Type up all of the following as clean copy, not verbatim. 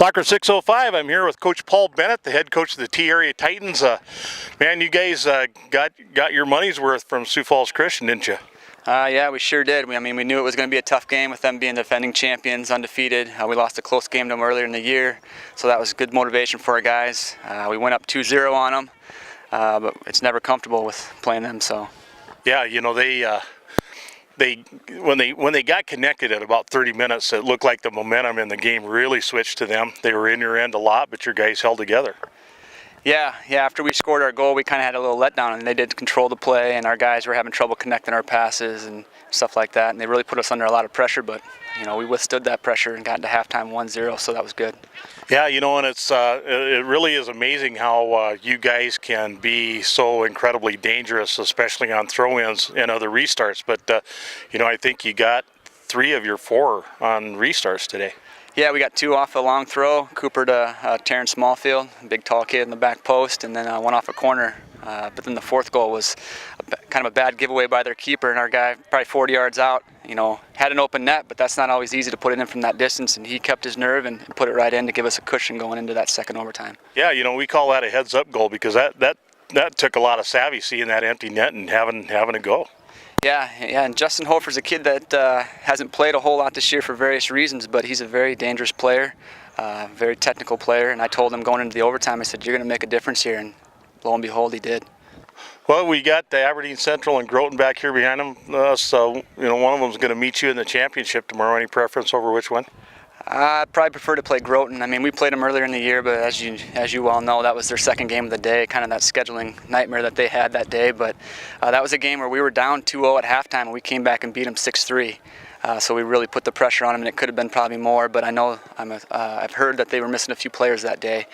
Soccer 605, I'm here with Coach Paul Bennett, the head coach of the T Area Titans. Man, you guys got your money's worth from Sioux Falls Christian, didn't you? Yeah, we sure did. We knew it was going to be a tough game with them being defending champions, undefeated. We lost a close game to them earlier in the year, so that was good motivation for our guys. We went up 2-0 on them, but it's never comfortable with playing them. So. Yeah, you know, when they got connected at about 30 minutes, it looked like the momentum in the game really switched to them. They were in your end a lot, but your guys held together. Yeah. After we scored our goal, we kind of had a little letdown, and they did control the play, and our guys were having trouble connecting our passes and stuff like that, and they really put us under a lot of pressure, but we withstood that pressure and got into halftime 1-0, so that was good. Yeah, and it really is amazing how you guys can be so incredibly dangerous, especially on throw-ins and other restarts. But I think you got 3 of your 4 on restarts today. Yeah, we got 2 off a long throw. Cooper to Terrence Smallfield, big tall kid in the back post, and then 1 off a corner. But then the 4th goal was kind of a bad giveaway by their keeper, and our guy, probably 40 yards out, had an open net, but that's not always easy to put it in from that distance, and he kept his nerve and put it right in to give us a cushion going into that second overtime. Yeah, we call that a heads-up goal because that took a lot of savvy, seeing that empty net and having a go. Yeah, and Justin Hofer's a kid that hasn't played a whole lot this year for various reasons, but he's a very dangerous player, very technical player, and I told him going into the overtime, I said, you're going to make a difference here, and lo and behold, he did. Well, we got the Aberdeen Central and Groton back here behind them, so one of them is going to meet you in the championship tomorrow. Any preference over which one? I'd probably prefer to play Groton. We played them earlier in the year, but as you well know, that was their second game of the day, kind of that scheduling nightmare that they had that day. But that was a game where we were down 2-0 at halftime, and we came back and beat them 6-3. So we really put the pressure on them, and it could have been probably more, but I know I've heard that they were missing a few players that day.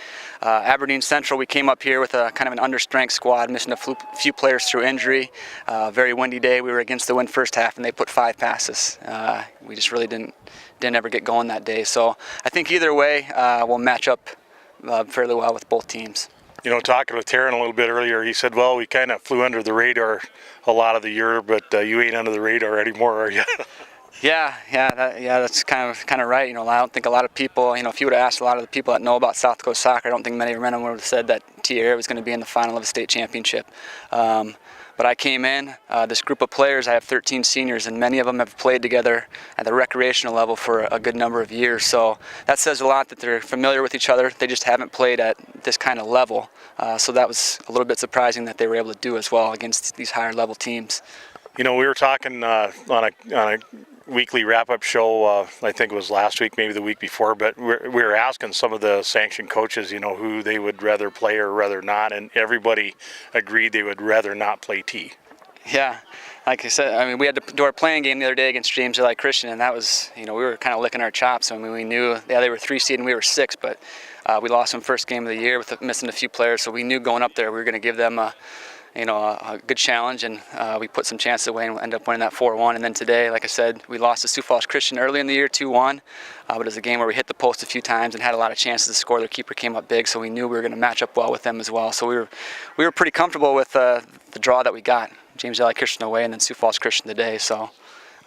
Aberdeen Central, we came up here with a kind of an understrength squad, missing a few players through injury. Very windy day. We were against the wind first half, and they put 5 passes. We just really didn't ever get going that day. So I think either way, we'll match up fairly well with both teams. Talking with Taryn a little bit earlier, he said, well, we kind of flew under the radar a lot of the year, but you ain't under the radar anymore, are you? Yeah, that's kind of right. I don't think a lot of people, if you would have asked a lot of the people that know about South Coast soccer, I don't think many of them would have said that T Area was going to be in the final of a state championship. But I came in, this group of players, I have 13 seniors, and many of them have played together at the recreational level for a good number of years. So that says a lot that they're familiar with each other. They just haven't played at this kind of level. So that was a little bit surprising that they were able to do as well against these higher level teams. We were talking on a weekly wrap-up show, I think it was last week, maybe the week before, but we were asking some of the sanctioned coaches, who they would rather play or rather not, and everybody agreed they would rather not play T. Yeah, like I said, we had to do our playing game the other day against Sioux Falls Christian, and that was, we were kind of licking our chops. We knew, they were 3 seed and we were 6, but we lost them first game of the year with missing a few players, so we knew going up there we were going to give them a good challenge, and we put some chances away and ended up winning that 4-1. And then today, like I said, we lost to Sioux Falls Christian early in the year 2-1, but it was a game where we hit the post a few times and had a lot of chances to score. Their keeper came up big, so we knew we were going to match up well with them as well. So we were pretty comfortable with the draw that we got. James Valley Christian away and then Sioux Falls Christian today. So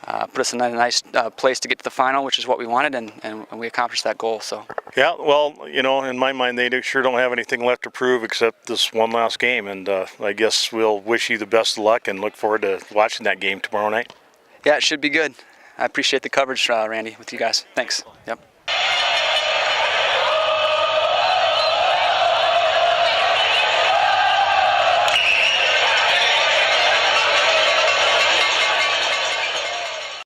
put us in a nice place to get to the final, which is what we wanted, and we accomplished that goal. So. Yeah, well, in my mind, they sure don't have anything left to prove except this one last game, and I guess we'll wish you the best of luck and look forward to watching that game tomorrow night. Yeah, it should be good. I appreciate the coverage, Randy, with you guys. Thanks. Yep.